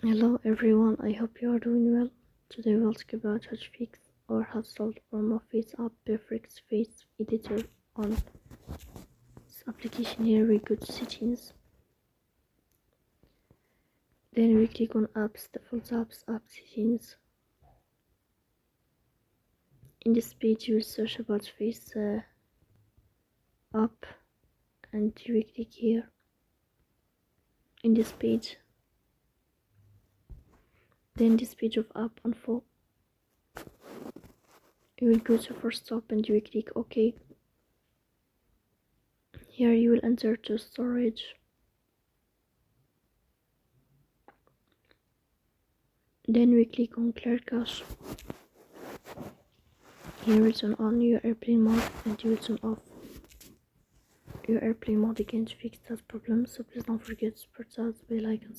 Hello everyone, I hope you are doing well. Today we'll talk about how to fix or how to solve the problem of FaceApp Perfect Face Editor on this application. Here we go to settings. Then we click on apps, default apps, app settings. In this page you will search about FaceApp and you will click here. In this page. Then this page of app info. You will go to first stop and you will click OK. Here you will enter to storage. Then we click on clear cache. Here we turn on your airplane mode and you will turn off your airplane mode again to fix that problem. So please don't forget to press the bell icon.